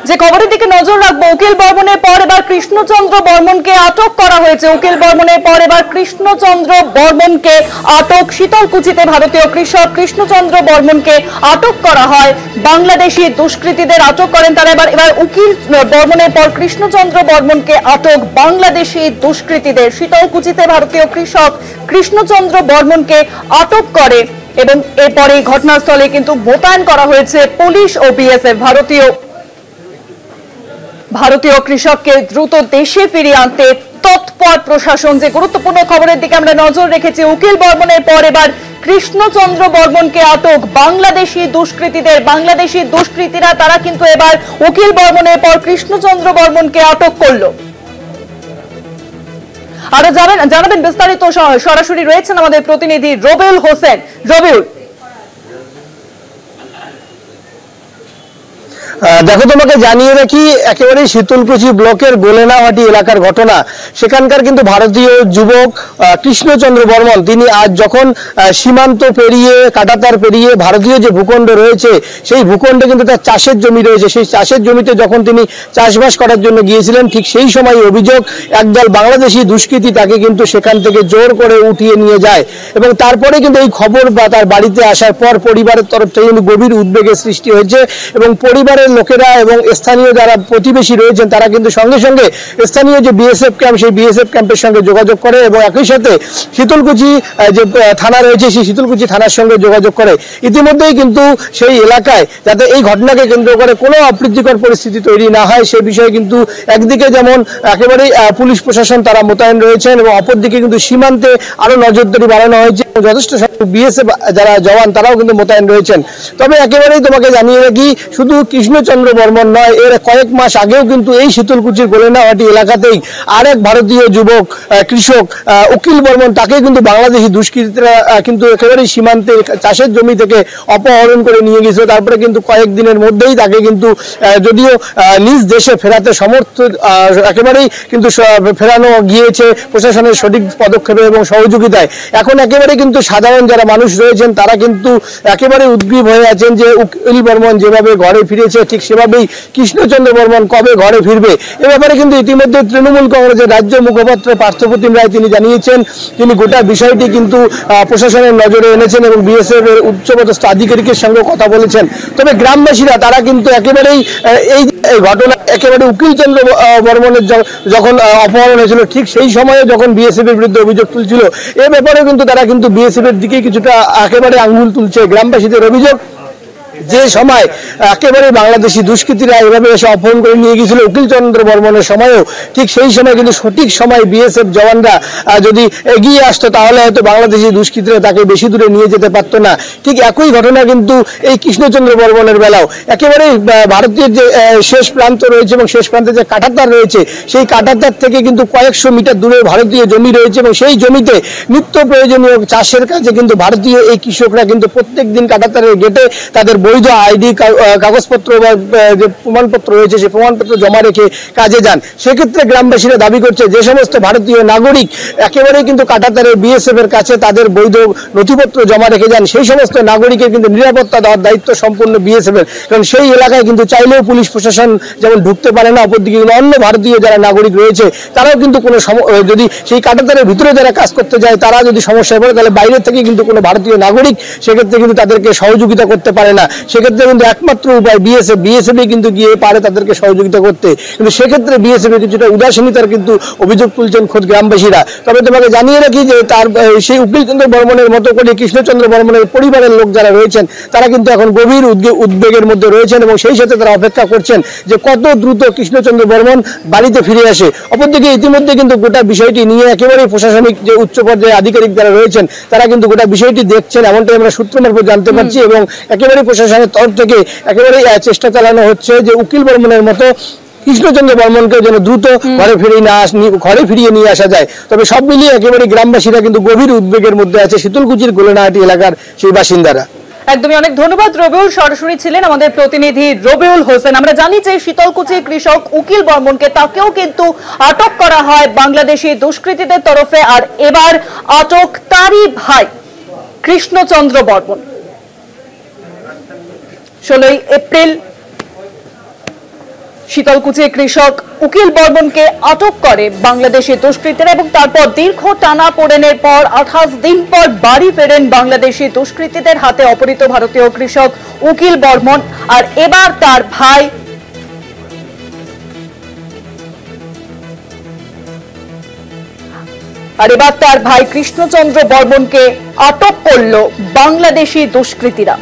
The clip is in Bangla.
যে খবরের দিকে নজর রাখবো, উকিল বর্মনের পর এবার কৃষ্ণচন্দ্র বর্মনকে আটক করা হয়েছে। উকিল বর্মনের পর এবার কৃষ্ণচন্দ্র বর্মনকে আটক। শীতলকুচিতে ভারতীয় কৃষক কৃষ্ণচন্দ্র বর্মনকে আটক করা হয়। বাংলাদেশি দুষ্কৃতীদের আটক করেন তারা। এবার উকিল বর্মনের পর কৃষ্ণচন্দ্র বর্মনকে আটক বাংলাদেশি দুষ্কৃতীদের। শীতলকুচিতে ভারতীয় কৃষক কৃষ্ণচন্দ্র বর্মনকে আটক করে এবং এরপরে ঘটনাস্থলে কিন্তু মোতায়েন করা হয়েছে পুলিশ ও বিএসএফ। ভারতীয় কৃষককে দ্রুত দেশে ফিরিয়ে আনতে তৎপর প্রশাসন। যে গুরুত্বপূর্ণ খবরের দিকে আমরা নজর রেখেছি, উকিল বর্মনের পর এবার কৃষ্ণচন্দ্র বর্মনকে আটক বাংলাদেশি দুষ্কৃতীদের। বাংলাদেশি দুষ্কৃতীরা তারা কিন্তু এবার উকিল বর্মনের পর কৃষ্ণচন্দ্র বর্মনকে আটক করলো। আরো জানাবেন বিস্তারিত সরাসরি রয়েছেন আমাদের প্রতিনিধি রবিউল হোসেন। রবিউল, দেখো, তোমাকে জানিয়ে রাখি, একেবারে শীতলকুচি ব্লকের গোলেনাহাটি এলাকার ঘটনা। সেখানকার কিন্তু ভারতীয় যুবক কৃষ্ণচন্দ্র বর্মন, তিনি আজ যখন সীমান্ত পেরিয়ে কাঁটাতার পেরিয়ে ভারতীয় যে ভূখণ্ড রয়েছে সেই ভূখণ্ডে কিন্তু তার চাষের জমি রয়েছে, সেই চাষের জমিতে যখন তিনি চাষবাস করার জন্য গিয়েছিলেন, ঠিক সেই সময় অভিযোগ একদল বাংলাদেশি দুষ্কৃতী তাকে কিন্তু সেখান থেকে জোর করে উঠিয়ে নিয়ে যায়। এবং তারপরে কিন্তু এই খবর বা তার বাড়িতে আসার পর পরিবারের তরফ থেকে কিন্তু গভীর উদ্বেগের সৃষ্টি হয়েছে এবং পরিবারের লোকেরা এবং স্থানীয় যারা প্রতিবেশী রয়েছেন তারা কিন্তু সঙ্গে সঙ্গে স্থানীয় যে বিএসএফ ক্যাম্প, সেই বিএসএফ ক্যাম্পের সঙ্গে যোগাযোগ করে এবং একই সাথে শীতলকুচি যে থানা রয়েছে সেই শীতলকুচি থানার সঙ্গে যোগাযোগ করে। ইতিমধ্যেই কিন্তু সেই এলাকায় যাতে এই ঘটনাকে কেন্দ্র করে কোনো অপ্রীতিকর পরিস্থিতি তৈরি না হয় সে বিষয়ে কিন্তু একদিকে যেমন একেবারেই পুলিশ প্রশাসন তারা মোতায়েন রয়েছেন এবং অপরদিকে কিন্তু সীমান্তে আরো নজরদারি বাড়ানো হয়েছে। যথেষ্ট সংখ্যক বিএসএফ যারা জওয়ান তারাও কিন্তু মোতায়েন রয়েছেন। তবে একেবারেই তোমাকে জানিয়ে রাখি, শুধু কৃষ্ণচন্দ্র বর্মন নয়, এর কয়েক মাস আগেও কিন্তু এই শীতলকুচির গোলেনাহাটি এলাকাতেই আরেক ভারতীয় যুবক কৃষক উকিল বর্মন, তাকে কিন্তু বাংলাদেশি দুষ্কৃতীরা কিন্তু একেবারেই সীমান্তে চাষের জমি থেকে অপহরণ করে নিয়ে গেছিল। তারপরে কিন্তু কয়েকদিনের মধ্যেই তাকে কিন্তু যদিও নিজ দেশে ফেরাতে সমর্থ একেবারেই কিন্তু ফেরানো গিয়েছে প্রশাসনের সঠিক পদক্ষেপে এবং সহযোগিতায়। এখন একেবারে কিন্তু সাধারণ যারা মানুষ রয়েছেন তারা কিন্তু একেবারে উদ্গ্রীব হয়ে আছেন যে উকিল বর্মন যেভাবে ঘরে ফিরেছে ঠিক সেভাবেই কৃষ্ণচন্দ্র বর্মন কবে ঘরে ফিরবে। এ ব্যাপারে কিন্তু ইতিমধ্যে তৃণমূল কংগ্রেসের রাজ্য মুখপাত্র পার্থপ্রতিম রায় তিনি জানিয়েছেন, তিনি গোটা বিষয়টি কিন্তু প্রশাসনের নজরে এনেছেন এবং বিএসএফ এর উচ্চপদস্থ আধিকারিকের সঙ্গে কথা বলেছেন। তবে গ্রামবাসীরা তারা কিন্তু একেবারেই এই ঘটনা একেবারে উকিলচন্দ্র বর্মনের যখন অপহরণ হয়েছিল ঠিক সেই সময়ে যখন বিএসএফ এর বিরুদ্ধে অভিযোগ তুলছিল, এ ব্যাপারে কিন্তু তারা কিন্তু বিএসএফ এর দিকে কিছুটা একেবারে আঙ্গুল তুলছে। গ্রামবাসীদের অভিযোগ, যে সময় একেবারে বাংলাদেশি দুষ্কৃতীরা এভাবে এসে অপহরণ করে নিয়ে গিয়েছিল উকিলচন্দ্র বর্মনের সময়ও ঠিক সেই সময় কিন্তু সঠিক সময় বিএসএফ জওয়ানরা যদি এগিয়ে আসতো তাহলে হয়তো বাংলাদেশি দুষ্কৃতীরা তাকে বেশি দূরে নিয়ে যেতে পারতো না। ঠিক একই ঘটনা কিন্তু এই কৃষ্ণচন্দ্র বর্মনের বেলাও। একেবারে ভারতের যে শেষ প্রান্ত রয়েছে এবং শেষ প্রান্তে যে কাঁটাতার রয়েছে সেই কাঁটাতার থেকে কিন্তু কয়েকশো মিটার দূরে ভারতীয় জমি রয়েছে এবং সেই জমিতে নিত্য প্রয়োজনীয় চাষের কাজে কিন্তু ভারতীয় এই কৃষকরা কিন্তু প্রত্যেক দিন কাঁটাতারের গেটে তাদের বৈধ আইডি কাগজপত্র বা যে প্রমাণপত্র রয়েছে সেই প্রমাণপত্র জমা রেখে কাজে যান। সেক্ষেত্রে গ্রামবাসীরা দাবি করছে যে সমস্ত ভারতীয় নাগরিক একেবারেই কিন্তু কাঁটাতারের বিএসএফ এর কাছে তাদের বৈধ নথিপত্র জমা রেখে যান, সেই সমস্ত নাগরিকের কিন্তু নিরাপত্তা দেওয়ার দায়িত্ব সম্পূর্ণ বিএসএফ এর। কারণ সেই এলাকায় কিন্তু চাইলেও পুলিশ প্রশাসন যেমন ঢুকতে পারে না, অপরদিকে কিন্তু অন্য ভারতীয় যারা নাগরিক রয়েছে তারাও কিন্তু কোনো যদি সেই কাঁটাতারের ভিতরে যারা কাজ করতে যায় তারা যদি সমস্যায় পড়ে তাহলে বাইরে থেকে কিন্তু কোনো ভারতীয় নাগরিক সেক্ষেত্রে কিন্তু তাদেরকে সহযোগিতা করতে পারে না। সেক্ষেত্রে কিন্তু একমাত্র উপায় বিএসএফই কিন্তু গিয়ে পারে তাদেরকে সহযোগিতা করতে। কিন্তু সেক্ষেত্রে বিএসএফ কিছুটা উদাসীনতার কিন্তু অভিযোগ তুলছেন খোদ গ্রামবাসীরা। তবে তোমাকে জানিয়ে রাখি যে তার সেই উকিলচন্দ্র বর্মনের মতো করে কৃষ্ণচন্দ্র বর্মনের পরিবারের লোক যারা রয়েছেন তারা কিন্তু এখন গভীর উদ্বেগের মধ্যে রয়েছেন এবং সেই সাথে তারা অপেক্ষা করছেন যে কত দ্রুত কৃষ্ণচন্দ্র বর্মন বাড়িতে ফিরে আসে। অপরদিকে ইতিমধ্যে কিন্তু গোটা বিষয়টি নিয়ে একেবারেই প্রশাসনিক যে উচ্চ পর্যায়ে আধিকারিক যারা রয়েছেন তারা কিন্তু গোটা বিষয়টি দেখছেন, এমনটাই আমরা সূত্র মারফত জানতে পারছি এবং একেবারে প্রশাসনের তরফ থেকে একেবারে চেষ্টা চালানো হচ্ছে যে উকিল বর্মনের মতো কৃষ্ণচন্দ্র বর্মনকে যেন দ্রুত ঘরে ফিরিয়ে নিয়ে আসা যায়। তবে সব মিলিয়ে একেবারে গ্রামবাসীরা কিন্তু গভীর উদ্বেগের মধ্যে আছে শীতলকুচির গোলেনাহাটি এলাকার সেই বাসিন্দারা। একদমই, অনেক ধন্যবাদ রবিউল। সরাসরি ছিলেন আমাদের প্রতিনিধি রবিউল হোসেন। আমরা জানি যে শীতলকুচির কৃষক উকিল বর্মনকে তাকেও কিন্তু আটক করা হয় বাংলাদেশি দুষ্কৃতীদের তরফে, আর এবার আটক তারই ভাই কৃষ্ণচন্দ্র বর্মন। 16 এপ্রিল শীতলকুচি কৃষক উকিল বর্মনকে আটক করে বাংলাদেশি দুষ্কৃতীরা এবং তারপর দীর্ঘ টানাপোড়েনের পর 28 দিন পর বাড়ি ফেরেন বাংলাদেশি দুষ্কৃতীদের হাতে অপহৃত ভারতীয় কৃষক উকিল বর্মন। আর এবার তার ভাই কৃষ্ণচন্দ্র বর্মনকে আটক করল বাংলাদেশি দুষ্কৃতীরা।